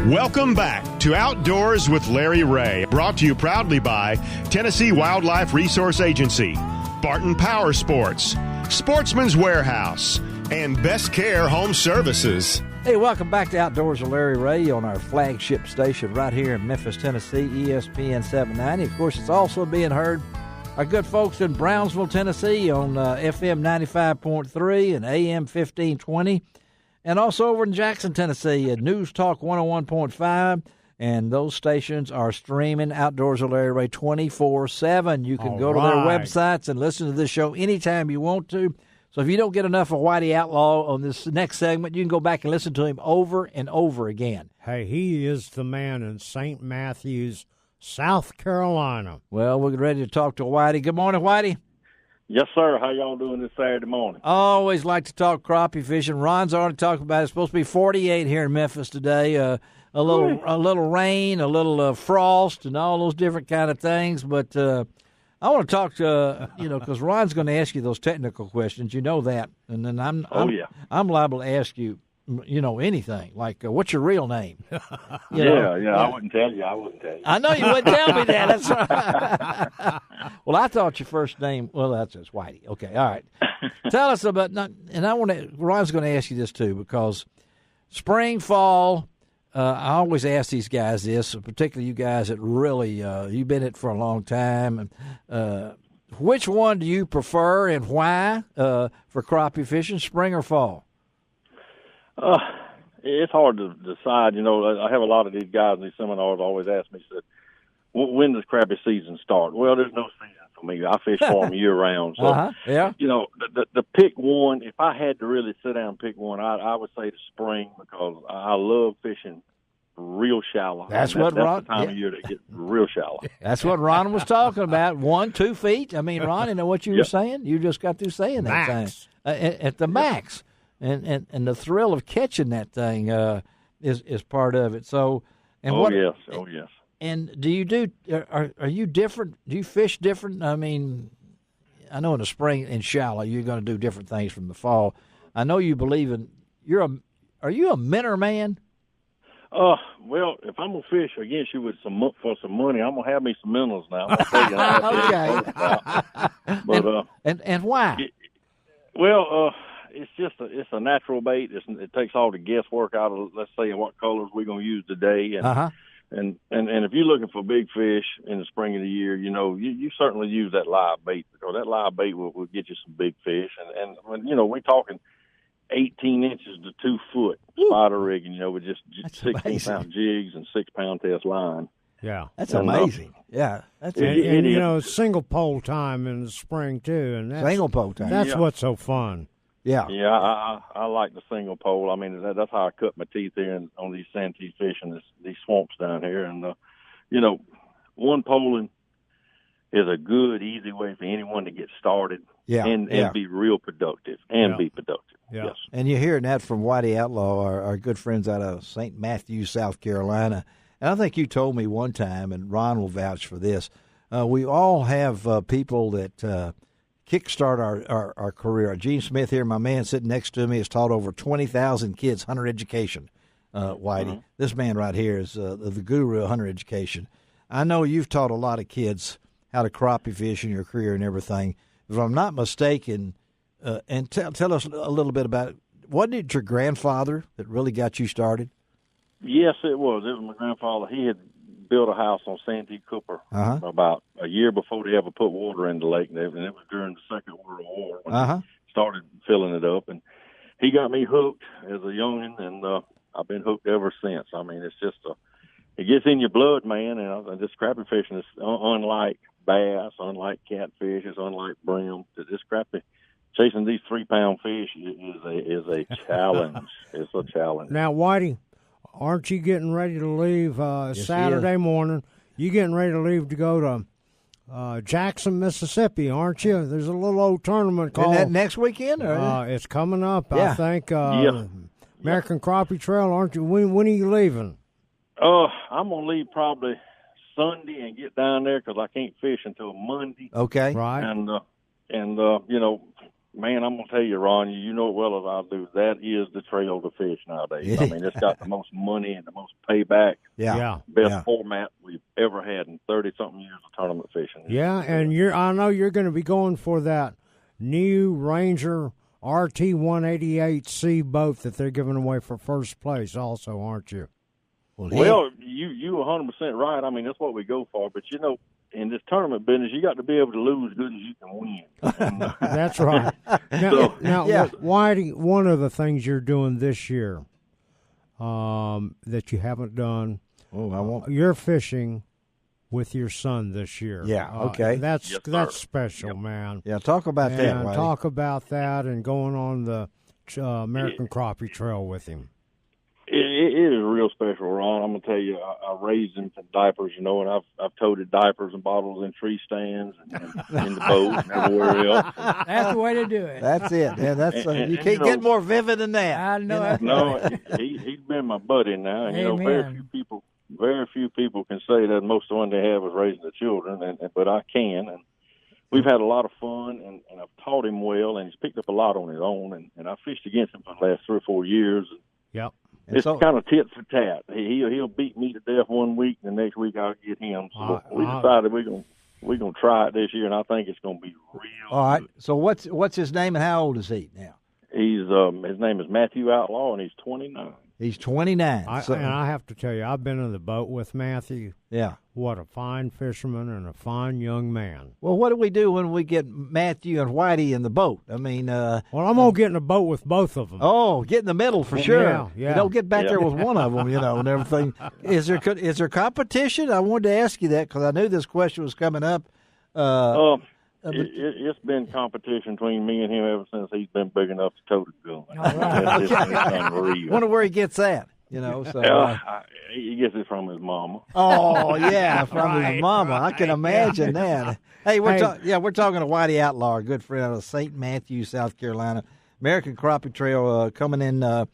Welcome back to Outdoors with Larry Ray, brought to you proudly by Tennessee Wildlife Resource Agency, Barton Power Sports, Sportsman's Warehouse, and Best Care Home Services. Hey, welcome back to Outdoors with Larry Ray on our flagship station right here in Memphis, Tennessee, ESPN 790. Of course, it's also being heard our good folks in Brownsville, Tennessee on FM 95.3 and AM 1520. And also over in Jackson, Tennessee at News Talk 101.5. And those stations are streaming Outdoors with Larry Ray 24/7. You can go to their websites and listen to this show anytime you want to. So if you don't get enough of Whitey Outlaw on this next segment, you can go back and listen to him over and over again. Hey, he is the man in St. Matthews, South Carolina. Well, we're ready to talk to Whitey. Good morning, Whitey. Yes, sir. How y'all doing this Saturday morning? Always like to talk crappie fishing. Ron's already talked about it. It's supposed to be 48 here in Memphis today. A little rain, a little frost, and all those different kind of things. But I want to talk to because Ron's going to ask you those technical questions. You know that, and then I'm liable to ask you, anything like what's your real name? I wouldn't tell you. I know you wouldn't tell me that. That's right. Well, I thought your first name. Well, that's just Whitey. Okay, all right. Tell us about. And Ron's going to ask you this too, because spring, fall. I always ask these guys this, particularly you guys that really you've been in it for a long time. Which one do you prefer and why for crappie fishing, spring or fall? It's hard to decide. I have a lot of these guys in these seminars always ask me, said, when does crappie season start? Well, there's no season for me. I fish for them year round. So, the pick one, if I had to really sit down and pick one, I would say the spring, because I love fishing real shallow. That's Ron. The time of year that get real shallow. That's what Ron was talking about. 1-2 feet. I mean, Ron, you know what you were saying? You just got through saying that max. Thing at the max. And the thrill of catching that thing is part of it. So, yes. And do you are you different? Do you fish different? I mean, I know in the spring and shallow you're going to do different things from the fall. I know you believe in are you a minnow man? Well, if I'm gonna fish against you for some money, I'm gonna have me some minnows now. Okay. But and why? It's a natural bait. It takes all the guesswork out of, let's say, what colors we're going to use today. And if you're looking for big fish in the spring of the year, you certainly use that live bait, because that live bait will get you some big fish. And when, we're talking 18 inches to 2 foot spider rigging, with just 16-pound jigs and 6-pound test line. Yeah. That's amazing. Yeah. That's and single pole time in the spring, too. And single pole time. That's what's so fun. Yeah. Yeah, I like the single pole. I mean, that's how I cut my teeth here on these santee fish in these swamps down here. And, one poling is a good, easy way for anyone to get started and be real productive be productive. Yeah. Yes. And you're hearing that from Whitey Outlaw, our good friends out of St. Matthews, South Carolina. And I think you told me one time, and Ron will vouch for this, we all have people that kickstart our career. Gene Smith here, my man sitting next to me, has taught over 20,000 kids hunter education, Whitey. Mm-hmm. This man right here is the guru of hunter education. I know you've taught a lot of kids how to crappie fish in your career and everything. If I'm not mistaken, and tell us a little bit about it. Wasn't it your grandfather that really got you started? Yes, it was. It was my grandfather. He had built a house on Santee Cooper about a year before they ever put water in the lake, and it was during the Second World War when they started filling it up. And he got me hooked as a youngin', and I've been hooked ever since. I mean, it's just it gets in your blood, man. And this crappie fishing is unlike bass, unlike catfish, it's unlike brim. This crappie chasing these 3-pound fish is a challenge. It's a challenge. Now, Whitey, aren't you getting ready to leave Saturday morning? You getting ready to leave to go to Jackson, Mississippi, aren't you? There's a little old tournament called. Isn't that next weekend? Or? It's coming up, I think. American Crappie Trail, aren't you? When are you leaving? I'm going to leave probably Sunday and get down there because I can't fish until Monday. Okay. Right. And Man, I'm going to tell you, Ron, you know it well as I do, that is the trail to fish nowadays. I mean, it's got the most money and the most payback. Yeah. Best format we've ever had in 30-something years of tournament fishing. Yeah, and I know you're going to be going for that new Ranger RT-188C boat that they're giving away for first place also, aren't you? Well, you 100% right. I mean, that's what we go for. But, in this tournament business, you got to be able to lose as good as you can win. That's right. Now, Whitey, one of the things you're doing this year that you haven't done, you're fishing with your son this year. Yeah, okay. That's special, man. Yeah, talk about that, Whitey. Talk about that and going on the American Crappie Trail with him. It is real special, Ron. I'm gonna tell you, I raised him in diapers, and I've toted diapers and bottles in tree stands and in the boat and everywhere else. That's the way to do it. That's it. Yeah, you can't get more vivid than that. I know. No, he's been my buddy now, and very few people can say that most of the one they have is raising the children, but I can, and we've had a lot of fun, and I've taught him well, and he's picked up a lot on his own, and I fished against him for the last 3 or 4 years. Yep. It's kind of tit for tat. He'll beat me to death one week, and the next week I'll get him. So we decided we're gonna try it this year, and I think it's gonna be real. All right. Good. So what's his name and how old is he now? He's his name is Whitey Outlaw, and he's 29. He's 29. And I have to tell you, I've been in the boat with Matthew. Yeah. What a fine fisherman and a fine young man. Well, what do we do when we get Matthew and Whitey in the boat? I mean, well, I'm gonna get in a boat with both of them. Oh, get in the middle for sure. Yeah. You don't get back there with one of them, and everything. Is there competition? I wanted to ask you that because I knew this question was coming up. It's been competition between me and him ever since he's been big enough to tote a gun. It's unreal. Wonder where he gets that. So he gets it from his mama. Oh yeah, from his mama. I can imagine that. Hey, we're talking to Whitey Outlaw, a good friend out of St. Matthew, South Carolina. American Crappie Trail coming in the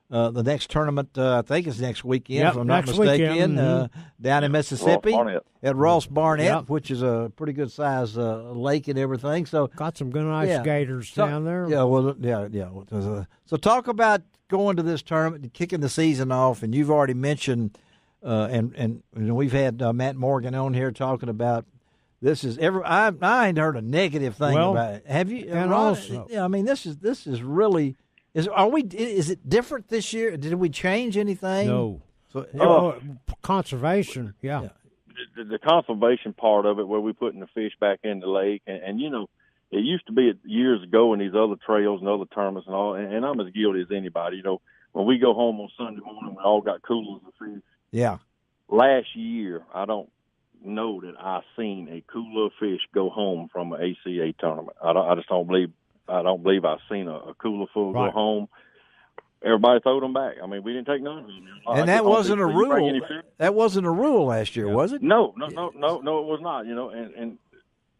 next tournament. I think it's next weekend, if I'm not mistaken, down in Mississippi at Ross Barnett, which is a pretty good size lake and everything. So got some good ice skaters down there. Yeah, well, yeah. So talk about going to this tournament, kicking the season off, and you've already mentioned, and we've had Matt Morgan on here talking about this is I ain't heard a negative thing about it. Have you? And Ron, also, I mean, this is really is it different this year? Did we change anything? No. So, conservation, yeah. The conservation part of it, where we putting the fish back in the lake, and it used to be years ago in these other trails and other tournaments and all, and I'm as guilty as anybody. When we go home on Sunday morning, we all got coolers of fish. Yeah. Last year, I don't know that I seen a cooler of fish go home from an ACA tournament. I just don't believe I've seen a cooler full go home. Everybody threw them back. I mean, we didn't take none of them. And that wasn't a rule. That wasn't a rule last year, was it? No, it was not. And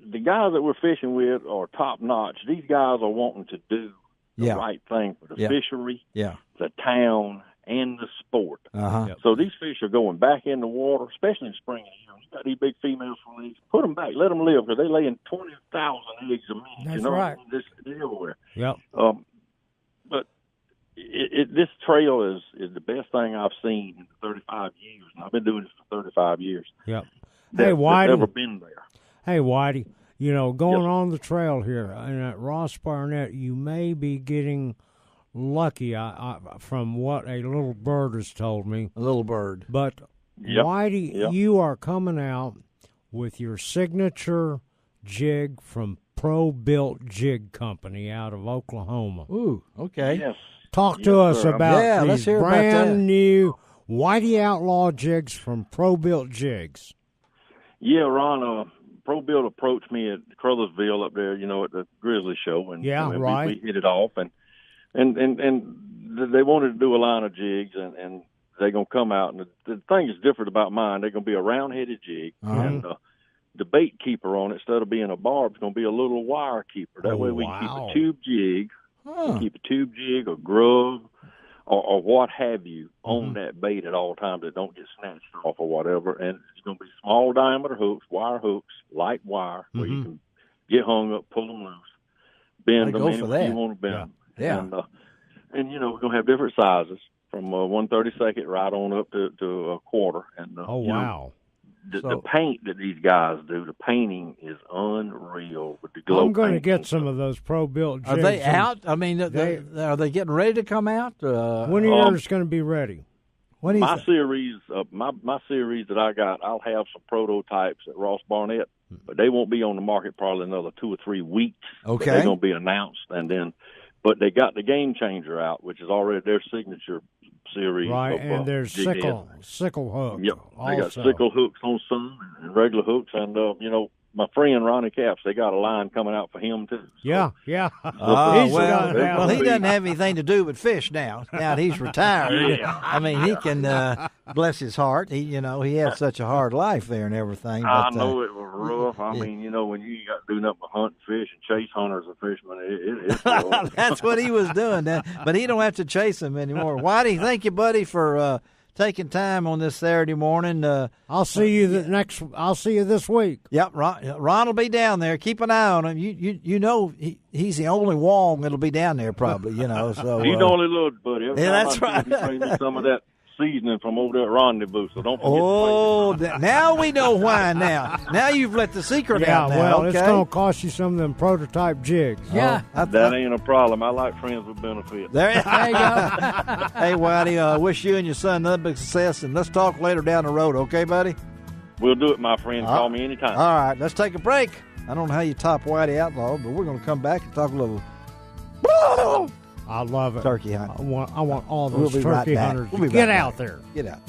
the guys that we're fishing with are top notch. These guys are wanting to do the right thing for the fishery, the town, and the sport. So these fish are going back in the water, especially in spring and year. You got these big females released. Put them back. Let them live because they're laying 20,000 eggs a minute. That's right. They're everywhere. Yep. But this trail is the best thing I've seen in 35 years. And I've been doing this for 35 years. Yep. Hey, Whitey. Never been there. Hey, Whitey, going on the trail here and at Ross Barnett, you may be getting lucky from what a little bird has told me. A little bird. But, Whitey, you are coming out with your signature jig from Pro Built Jig Company out of Oklahoma. Ooh, okay. Yes. Talk to us about let's these hear about brand new Whitey Outlaw jigs from Pro Built Jigs. Yeah, Ron, Pro Built approached me at Crothersville up there, at the Grizzly Show, and we hit it off, and they wanted to do a line of jigs, and they're gonna come out, and the thing that's different about mine, they're gonna be a round-headed jig, and the bait keeper on it, instead of being a barb, is gonna be a little wire keeper. That way we can keep a tube jig, keep a tube jig or grub or what have you on that bait at all times that don't get snatched off or whatever. And it's going to be small diameter hooks, wire hooks, light wire, where you can get hung up, pull them loose. bend them go for that. You want to bend them. Yeah. And we're going to have different sizes from 1/32 right on up to a quarter. And wow. The paint that these guys do, the painting is unreal with the glow. I'm going to get some of those pro-built jigs. Are they out? I mean, are they getting ready to come out? When are yours going to be ready? My series that I got, I'll have some prototypes at Ross Barnett, but they won't be on the market probably another 2 or 3 weeks. Okay, they're going to be announced, but they got the Game Changer out, which is already their signature series. Right, and there's sickle hook. Yep, they got sickle hooks on some and regular hooks, and my friend Ronnie Capps, they got a line coming out for him too. So. Yeah. He doesn't have anything to do but fish now. Now that he's retired, I mean, he can bless his heart. He had such a hard life there and everything. But, I know it was rough. I mean, when you got to do nothing but hunt fish and chase hunters and fishermen, it's rough. That's what he was doing. But he don't have to chase them anymore. Whitey, thank you, buddy, for taking time on this Saturday morning. I'll see you I'll see you this week. Yep, Ron will be down there. Keep an eye on him. He's the only Wong that'll be down there probably. So he's the only little buddy. That's right. He brings me some of that seasoning from over there at Rendezvous. So don't forget. Now we know why. Now you've let the secret out. Now, well, okay? It's going to cost you some of them prototype jigs. Yeah, that ain't a problem. I like friends with benefits. There you go. Hey, Whitey, wish you and your son nothing but success, and let's talk later down the road, okay, buddy? We'll do it, my friend. Call me anytime. All right, let's take a break. I don't know how you top Whitey Outlaw, but we're going to come back and talk a little. I love it. Turkey hunting. I want all those turkey hunters to get out there. Get out.